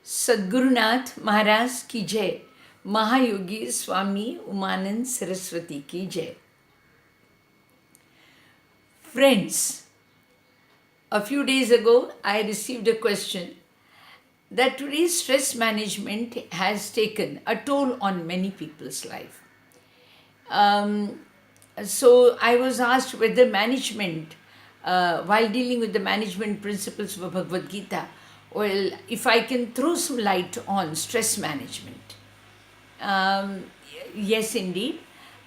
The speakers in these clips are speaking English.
सद्गुरुनाथ महाराज की जय, महायोगी स्वामी उमानंद सरस्वती की जय. Friends, a few days ago I received a question that today's stress management has taken a toll on many people's life. So I was asked whether management, while dealing with the management principles of Bhagavad Gita, well, if I can throw some light on stress management. Um, yes, indeed.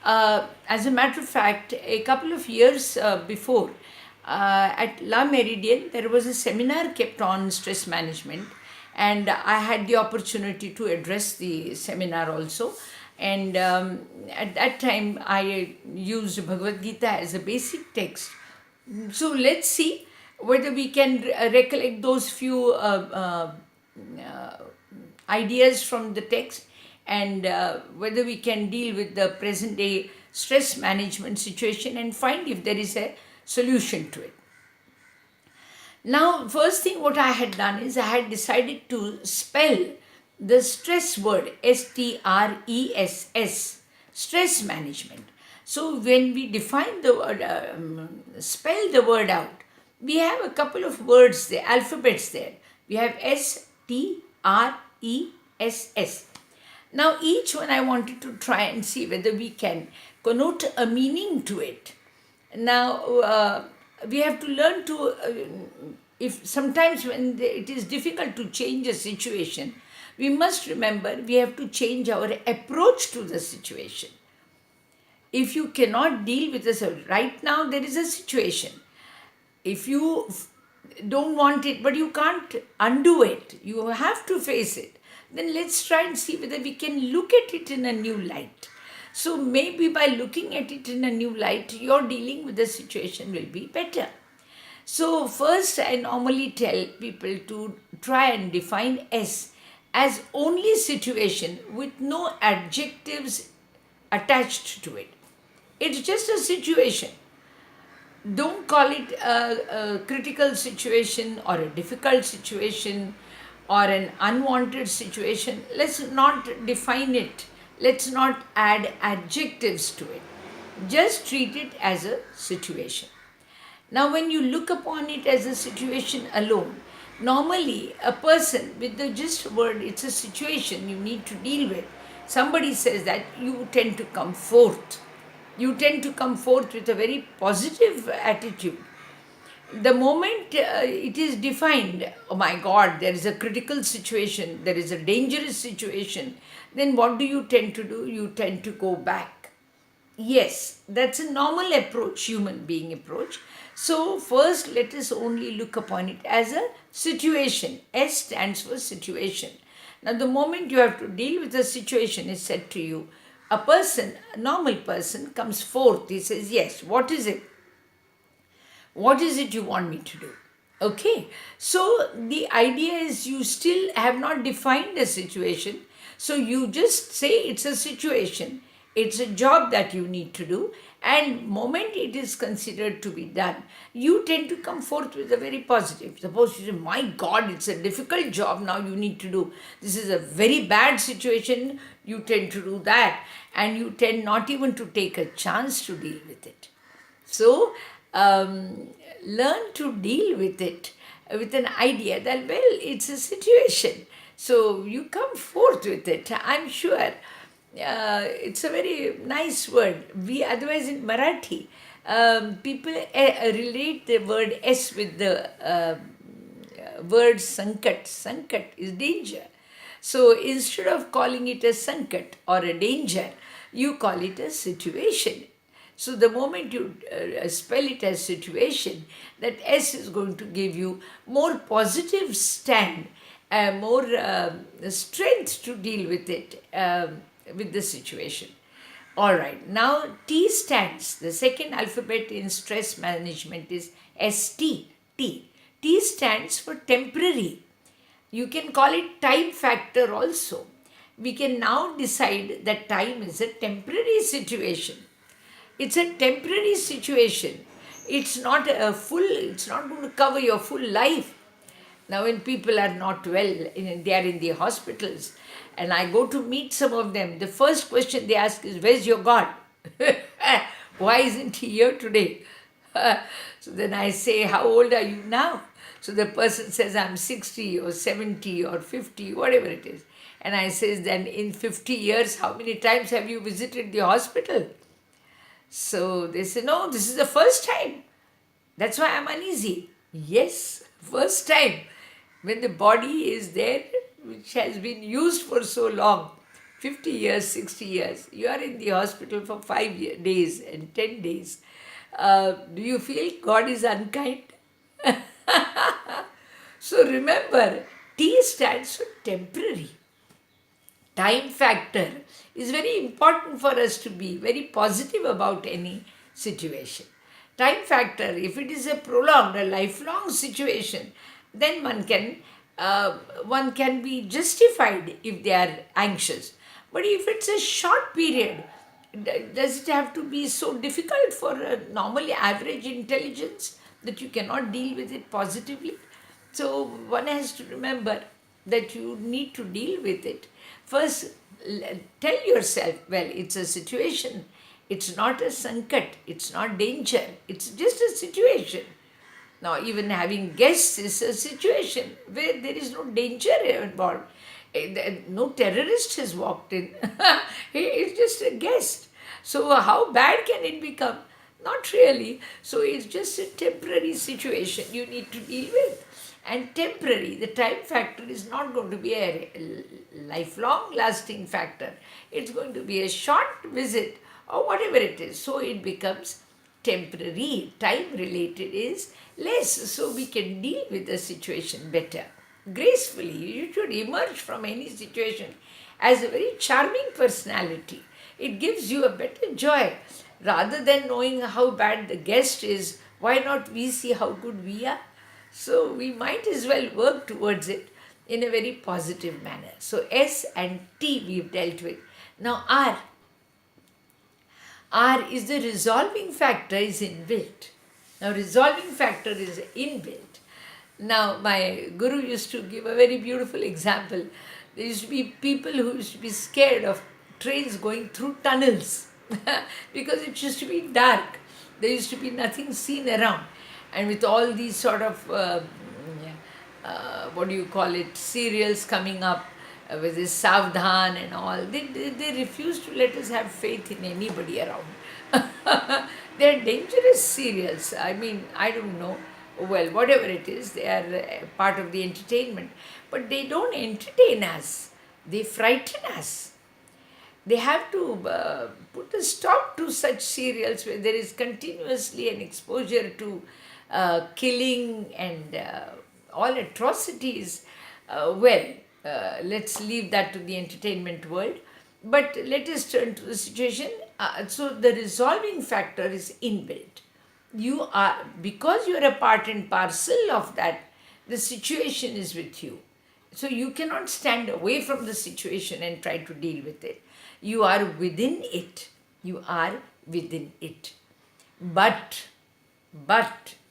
As a matter of fact, a couple of years before, at La Meridian, there was a seminar kept on stress management, and I had the opportunity to address the seminar also. And at that time, I used Bhagavad Gita as a basic text. So let's see whether we can recollect those few ideas from the text, and whether we can deal with the present day stress management situation and find if there is a solution to it. Now, first thing what I had done is I had decided to spell the stress word, STRESS, stress management. So when we define the word, spell the word out, we have a couple of words there, alphabets there. We have STRESS. Now each one I wanted to try and see whether we can connote a meaning to it. Now we have to learn to, if sometimes when it is difficult to change a situation, we must remember we have to change our approach to the situation. If you cannot deal with this, right now there is a situation. If you don't want it, but you can't undo it, you have to face it, then let's try and see whether we can look at it in a new light. So maybe by looking at it in a new light, your dealing with the situation will be better. So first, I normally tell people to try and define S as only situation with no adjectives attached to it. It's just a situation. Don't call it a critical situation or a difficult situation or an unwanted situation. Let's not define it. Let's not add adjectives to it. Just treat it as a situation. Now, when you look upon it as a situation alone, normally a person with the just word, it's a situation you need to deal with. Somebody says that, you tend to come forth. You tend to come forth with a very positive attitude. The moment it is defined, oh my God, there is a critical situation, there is a dangerous situation, then what do you tend to do? You tend to go back. Yes, that's a normal approach, human being approach. So first let us only look upon it as a situation. S stands for situation. Now the moment you have to deal with a situation, is said to you, a person, a normal person comes forth, he says, yes, what is it? What is it you want me to do? Okay, so the idea is you still have not defined a situation. So you just say it's a situation, it's a job that you need to do, and moment it is considered to be done, you tend to come forth with a very positive. Suppose you say, my God, it's a difficult job now you need to do. This is a very bad situation, you tend to do that, and you tend not even to take a chance to deal with it. So, learn to deal with it with an idea that, well, it's a situation. So you come forth with it. I'm sure it's a very nice word. We otherwise in Marathi, people relate the word S with the word sankat. Sankat is danger. So instead of calling it a sankat or a danger, you call it a situation. So the moment you spell it as situation, that S is going to give you more positive stand, more strength to deal with it, with the situation. All right, now T stands, the second alphabet in stress management is ST, T. T stands for temporary. You can call it time factor also. We can now decide that time is a temporary situation. It's a temporary situation. It's not going to cover your full life. Now, when people are not well, they are in the hospitals, and I go to meet some of them, the first question they ask is, "Where's your God? Why isn't he here today?" So then I say, "How old are you now?" So the person says, "I'm 60 or 70 or 50, whatever it is." And I says, "Then in 50 years, how many times have you visited the hospital?" So they say, "No, this is the first time. That's why I'm uneasy." Yes, first time. When the body is there, which has been used for so long, 50 years, 60 years, you are in the hospital for 5 days and 10 days. Do you feel God is unkind? So remember, T stands for temporary. Time factor is very important for us to be very positive about any situation. Time factor, if it is a prolonged, a lifelong situation, then one can be justified if they are anxious. But if it's a short period, does it have to be so difficult for a normally average intelligence that you cannot deal with it positively? So one has to remember that you need to deal with it. First, tell yourself, well, it's a situation. It's not a sankat. It's not danger. It's just a situation. Now, even having guests is a situation where there is no danger involved. No terrorist has walked in. He is just a guest. So, how bad can it become? Not really. So, it's just a temporary situation you need to deal with. And temporary, the time factor is not going to be a lifelong lasting factor. It's going to be a short visit or whatever it is. So, it becomes temporary. Time related is less, so we can deal with the situation better. Gracefully, you should emerge from any situation as a very charming personality. It gives you a better joy. Rather than knowing how bad the guest is, why not we see how good we are? So we might as well work towards it in a very positive manner. So S and T we've dealt with. Now R. R is the resolving factor is inbuilt. Now resolving factor is inbuilt. Now my guru used to give a very beautiful example. There used to be people who used to be scared of trains going through tunnels because it used to be dark. There used to be nothing seen around. And with all these sort of, what do you call it, serials coming up with this Savdhan and all, they refuse to let us have faith in anybody around. They're dangerous serials. I mean, I don't know. Well, whatever it is, they are part of the entertainment. But they don't entertain us. They frighten us. They have to put a stop to such serials where there is continuously an exposure to killing and all atrocities. Let's leave that to the entertainment world. But let us turn to the situation. So the resolving factor is inbuilt. Because you are a part and parcel of that, the situation is with you. So you cannot stand away from the situation and try to deal with it. You are within it. You are within it. But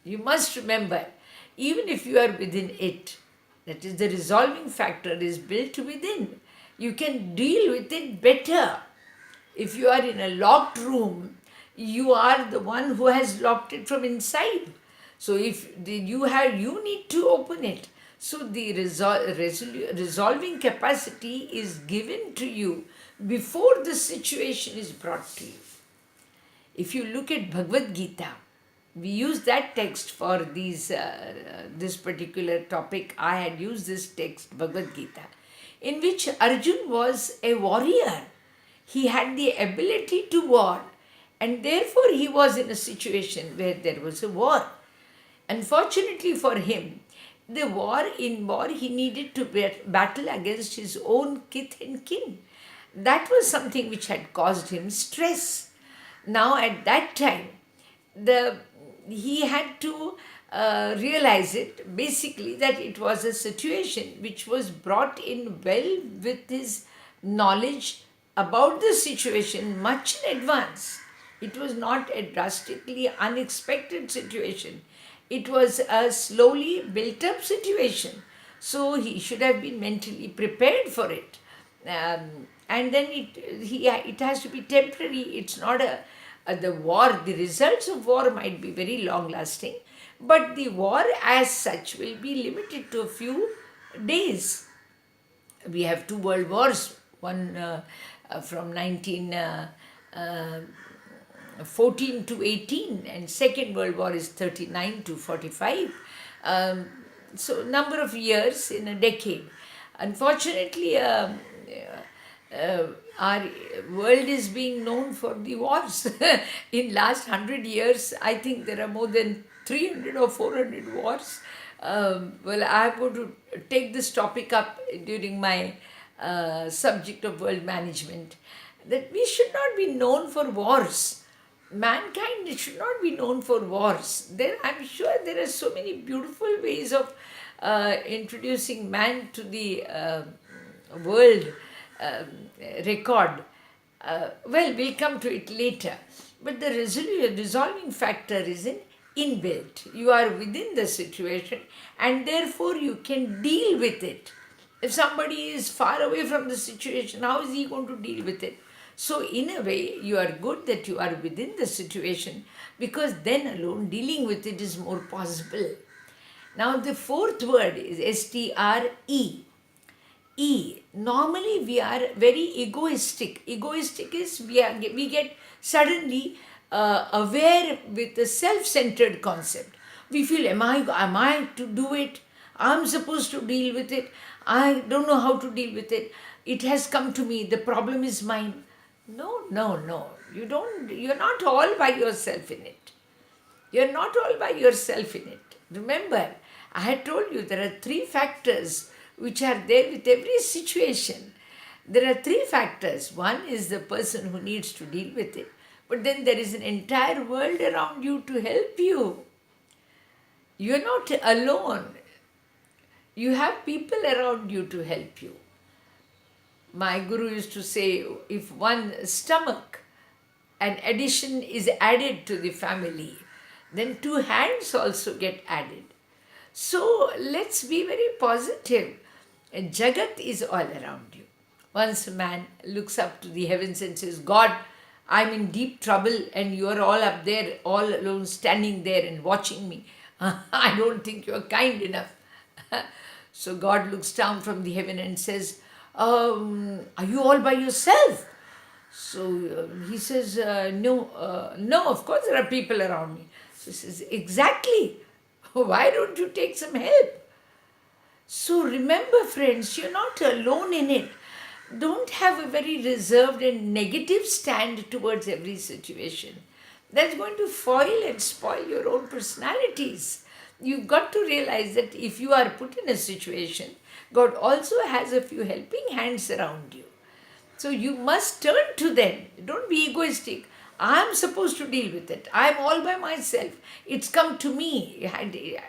you must remember, even if you are within it, that is the resolving factor is built within. You can deal with it better. If you are in a locked room, you are the one who has locked it from inside. So if you need to open it. So the resolving capacity is given to you before the situation is brought to you. If you look at Bhagavad Gita, we use that text for this particular topic. I had used this text, Bhagavad Gita, in which Arjun was a warrior. He had the ability to war, and therefore he was in a situation where there was a war. Unfortunately for him, in war he needed to battle against his own kith and kin. That was something which had caused him stress. Now at that time, he had to realize it basically that it was a situation which was brought in well with his knowledge about the situation much in advance. It was not a drastically unexpected situation. It was a slowly built up situation. So he should have been mentally prepared for it. And then it has to be temporary. It's not the war, the results of war might be very long lasting, but the war as such will be limited to a few days. We have two world wars, one from 1914 to 18, and second world war is 39 to 45. So number of years in a decade. Unfortunately, our world is being known for the wars. In last 100 years, I think there are more than 300 or 400 wars. Well, I am going to take this topic up during my subject of world management, that we should not be known for wars. Mankind should not be known for wars. I'm sure there are so many beautiful ways of introducing man to the world record. Well, we'll come to it later. But the resolving factor is inbuilt. You are within the situation and therefore you can deal with it. If somebody is far away from the situation, how is he going to deal with it? So in a way, you are good that you are within the situation, because then alone dealing with it is more possible. Now the fourth word is STRE. Normally we are very egoistic. Egoistic is we get suddenly aware with a self-centered concept. We feel, am I to do it? I'm supposed to deal with it. I don't know how to deal with it. It has come to me. The problem is mine. No. You're not all by yourself in it. You're not all by yourself in it. Remember, I had told you there are three factors which are there with every situation. There are three factors. One is the person who needs to deal with it. But then there is an entire world around you to help you. You're not alone. You have people around you to help you. My guru used to say, if one stomach, an addition is added to the family, then two hands also get added. So let's be very positive. Jagat is all around you. Once a man looks up to the heavens and says, God, I'm in deep trouble and you are all up there, all alone, standing there and watching me. I don't think you are kind enough. So God looks down from the heaven and says, are you all by yourself? So he says, no, of course there are people around me. So he says, exactly. Why don't you take some help? So remember, friends, you're not alone in it. Don't have a very reserved and negative stand towards every situation. That's going to foil and spoil your own personalities. You've got to realize that if you are put in a situation, God also has a few helping hands around you. So you must turn to them. Don't be egoistic. I'm supposed to deal with it. I'm all by myself. It's come to me.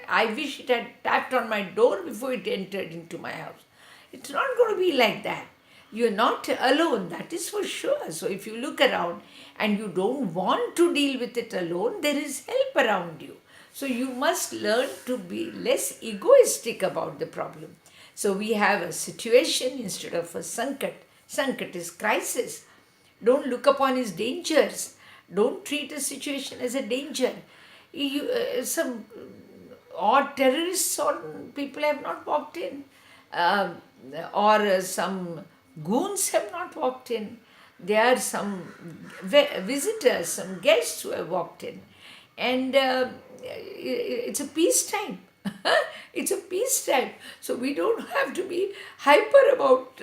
I wish it had tapped on my door before it entered into my house. It's not going to be like that. You're not alone, that is for sure. So if you look around and you don't want to deal with it alone, there is help around you. So you must learn to be less egoistic about the problem. So we have a situation instead of a sankat. Sankat is crisis. Don't look upon his dangers. Don't treat a situation as a danger. Some odd terrorists or people have not walked in, or some goons have not walked in. There are some visitors, some guests who have walked in. And it's a peacetime. It's a peacetime. So we don't have to be hyper about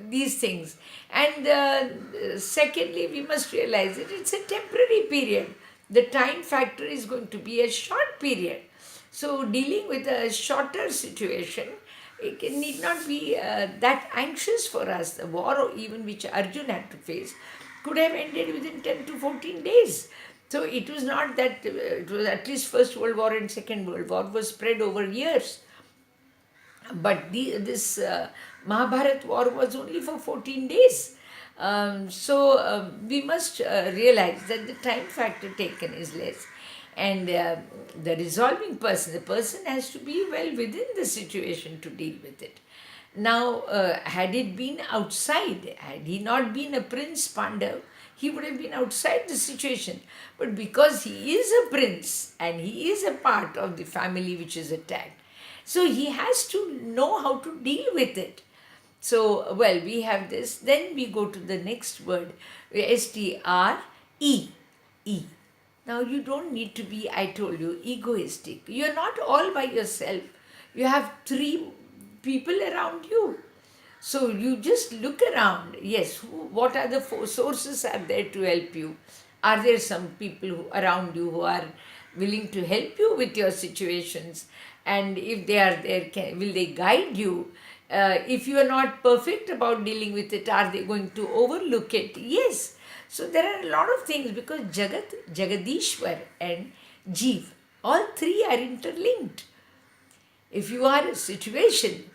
these things. And secondly, we must realize that it's a temporary period. The time factor is going to be a short period. So dealing with a shorter situation, it need not be that anxious for us. The war, even which Arjun had to face, could have ended within 10 to 14 days. So it was not that, it was at least First World War and Second World War was spread over years. But this Mahabharat war was only for 14 days. So we must realize that the time factor taken is less. And the resolving person, the person has to be well within the situation to deal with it. Now, had it been outside, had he not been a prince Pandav, he would have been outside the situation. But because he is a prince and he is a part of the family which is attacked, so he has to know how to deal with it. So, well, we have this. Then we go to the next word, STRE. E. Now, you don't need to be, I told you, egoistic. You're not all by yourself. You have three people around you. So you just look around. Yes, what are the sources are there to help you? Are there some people around you who are willing to help you with your situations? And if they are there, will they guide you? If you are not perfect about dealing with it, are they going to overlook it? Yes. So there are a lot of things, because Jagat, Jagadishwar and Jeev, all three are interlinked. If you are a situation,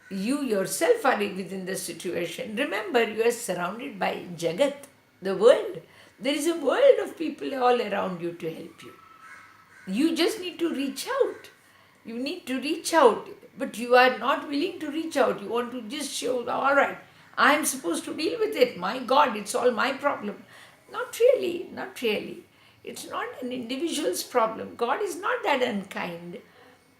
you yourself are within the situation. Remember, you are surrounded by Jagat, the world. There is a world of people all around you to help you. You just need to reach out. You need to reach out, but you are not willing to reach out. You want to just show, all right, I am supposed to deal with it. My God, it's all my problem. Not really, not really. It's not an individual's problem. God is not that unkind.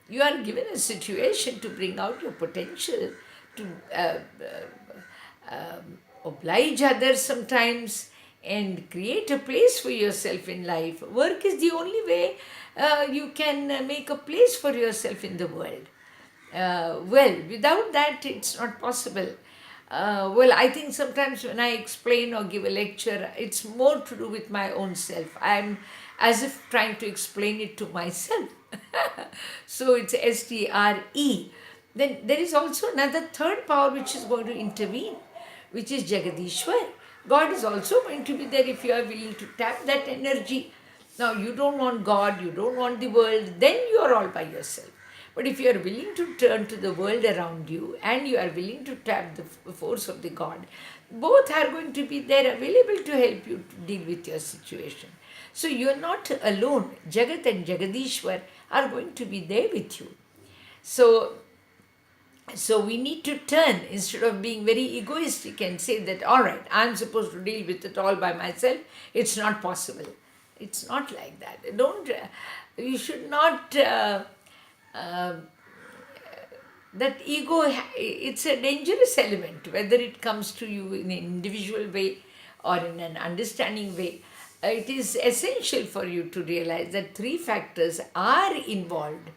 You are given a situation to bring out your potential, to oblige others sometimes, and create a place for yourself in life. Work is the only way you can make a place for yourself in the world. Well, without that, it's not possible. Well, I think sometimes when I explain or give a lecture, it's more to do with my own self. I'm as if trying to explain it to myself. So it's STRE. Then there is also another third power which is going to intervene, which is Jagadishwar. God is also going to be there if you are willing to tap that energy. Now, you don't want God, you don't want the world, then you are all by yourself. But if you are willing to turn to the world around you and you are willing to tap the force of the God, both are going to be there available to help you to deal with your situation. So you are not alone. Jagat and Jagadishwar are going to be there with you. So we need to turn, instead of being very egoistic and say that, all right, I'm supposed to deal with it all by myself. It's not possible. It's not like that. You should not, that ego, it's a dangerous element, whether it comes to you in an individual way or in an understanding way. It is essential for you to realize that three factors are involved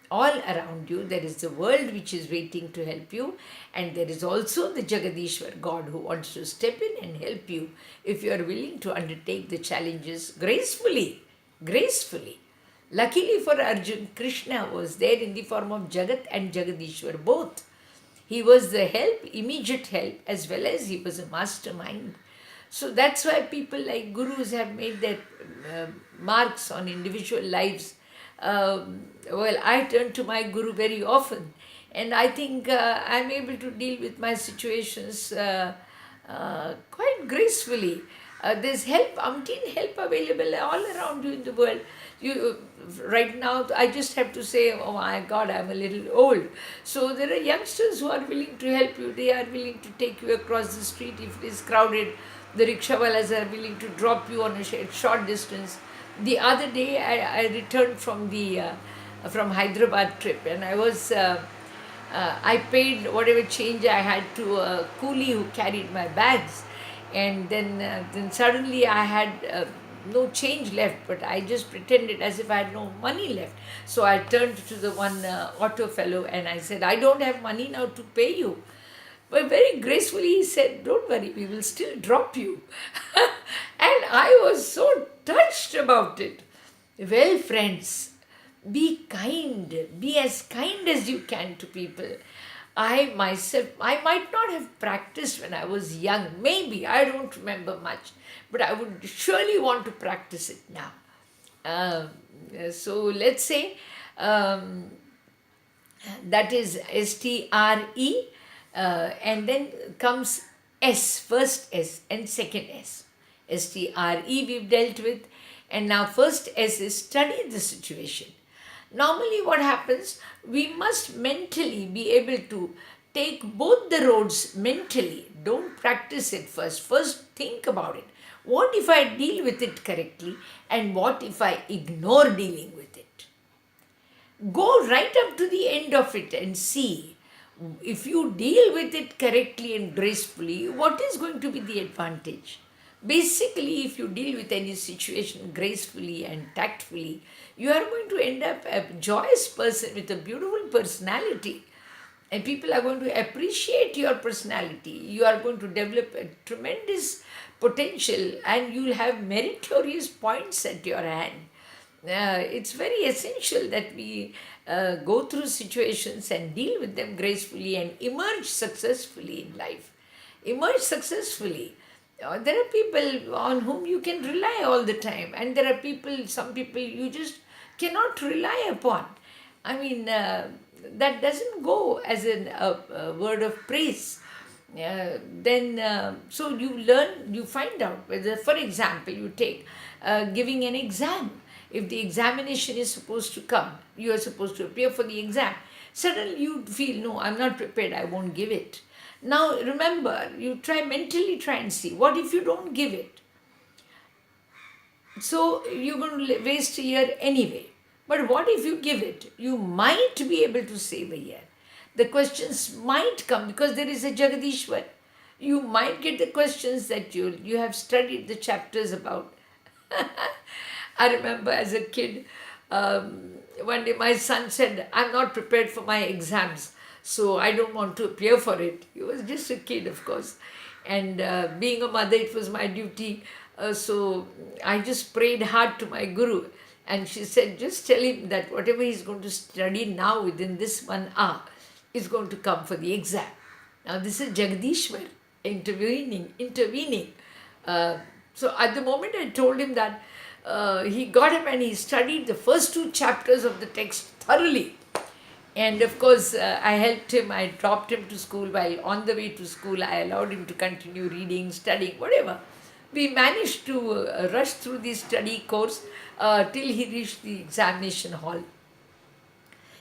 all around you. There is the world which is waiting to help you, and there is also the Jagadishwar, God, who wants to step in and help you if you are willing to undertake the challenges gracefully. Luckily for Arjun, Krishna was there in the form of Jagat and Jagadishwar both. He was the help, immediate help, as well as he was a mastermind. So that's why people like gurus have made their marks on individual lives. Well, I turn to my guru very often, and I think I'm able to deal with my situations quite gracefully. There's help, umpteen help available all around you in the world. Right now, I just have to say, oh my God, I'm a little old. So there are youngsters who are willing to help you. They are willing to take you across the street if it is crowded. The rickshawalas are willing to drop you on a short distance. The other day, I returned from from Hyderabad trip, and I paid whatever change I had to a coolie who carried my bags, and then suddenly I had no change left, but I just pretended as if I had no money left. So I turned to the one auto fellow and I said, I don't have money now to pay you. But very gracefully he said, don't worry, we will still drop you. And I was so touched about it. Well, friends, be kind. Be as kind as you can to people. I might not have practiced when I was young. Maybe, I don't remember much. But I would surely want to practice it now. So let's say that is STRE. And then comes S, first S and second S. STRE we've dealt with, And now first S is study the situation. Normally what happens, we must mentally be able to take both the roads mentally. Don't practice it first. First think about it. What if I deal with it correctly, and what if I ignore dealing with it? Go right up to the end of it and see, if you deal with it correctly and gracefully, what is going to be the advantage? Basically, if you deal with any situation gracefully and tactfully, you are going to end up a joyous person with a beautiful personality. And people are going to appreciate your personality. You are going to develop a tremendous potential, and you will have meritorious points at your hand. It's very essential that we go through situations and deal with them gracefully and emerge successfully in life. Emerge successfully. There are people on whom you can rely all the time, and there are people, some people you just cannot rely upon. I mean, that doesn't go as a word of praise. So you learn, you find out whether, for example, you take giving an exam. If the examination is supposed to come, you are supposed to appear for the exam. Suddenly you feel, no, I'm not prepared, I won't give it. Now remember, you mentally try and see, what if you don't give it? So you're going to waste a year anyway. But what if you give it? You might be able to save a year. The questions might come because there is a Jagadishwar. You might get the questions that you have studied the chapters about. I remember as a kid, one day my son said, I'm not prepared for my exams, so I don't want to appear for it. He was just a kid, of course. And being a mother, it was my duty. So I just prayed hard to my guru. And she said, just tell him that whatever he's going to study now within this 1 hour is going to come for the exam. Now this is Jagadishwar intervening. So at the moment I told him that, he got him and he studied the first 2 chapters of the text thoroughly. And of course, I helped him, I dropped him to school. While on the way to school, I allowed him to continue reading, studying, whatever. We managed to rush through the study course till he reached the examination hall.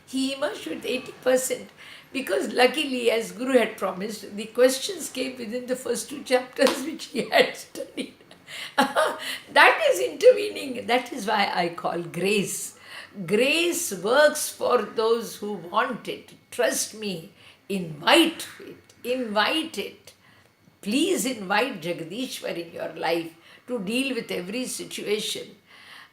He emerged with 80% because luckily, as Guru had promised, the questions came within the first 2 chapters which he had studied. That is intervening. That is why I call grace. Grace works for those who want it. Trust me. Invite it. Invite it. Please invite Jagadishwar in your life to deal with every situation.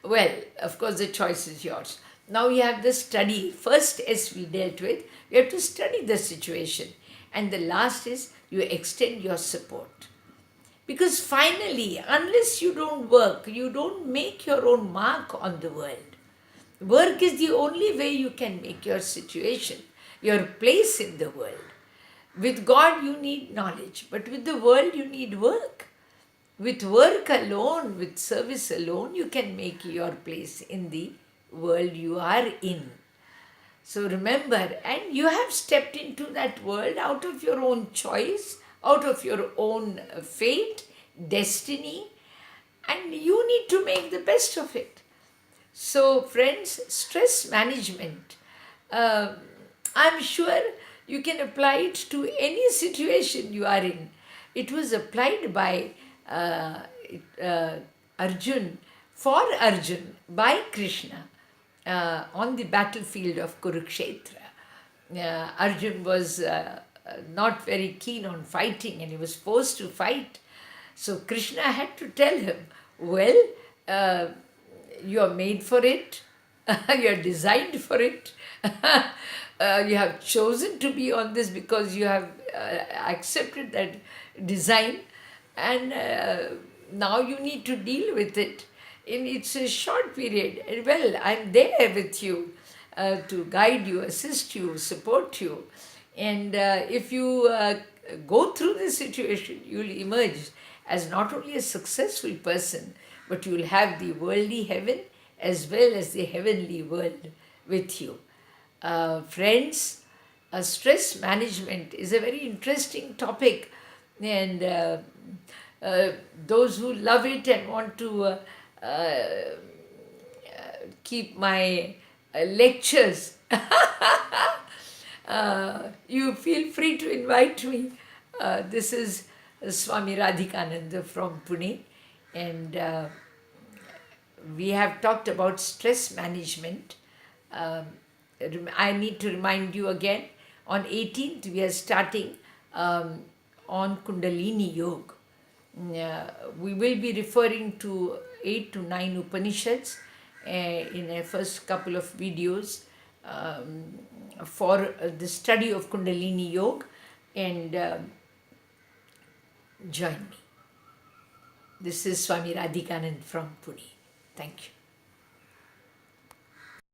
Well, of course, the choice is yours. Now you have the study. First, as we dealt with, you have to study the situation. And the last is you extend your support. Because finally, unless you don't work, you don't make your own mark on the world. Work is the only way you can make your situation, your place in the world. With God, you need knowledge, but with the world, you need work. With work alone, with service alone, you can make your place in the world you are in. So remember, and you have stepped into that world out of your own choice, out of your own fate, destiny, and you need to make the best of it. So friends, stress management, I'm sure you can apply it to any situation you are in. It was applied by Arjun, for Arjun, by Krishna on the battlefield of Kurukshetra. Arjun was not very keen on fighting and he was forced to fight. So Krishna had to tell him, well, you are made for it, you are designed for it, you have chosen to be on this because you have accepted that design, and now you need to deal with it. And it's a short period. And well, I'm there with you to guide you, assist you, support you. And if you go through this situation, you will emerge as not only a successful person, but you will have the worldly heaven as well as the heavenly world with you. Friends, stress management is a very interesting topic, and those who love it and want to keep my lectures, you feel free to invite me. This is Swami Radhikananda from Pune, and we have talked about stress management. Um, I need to remind you again, on 18th we are starting on Kundalini Yoga. We will be referring to 8 to 9 Upanishads in a first couple of videos for the study of Kundalini Yoga, and join me. This is Swami Radhikanand from Pune. Thank you.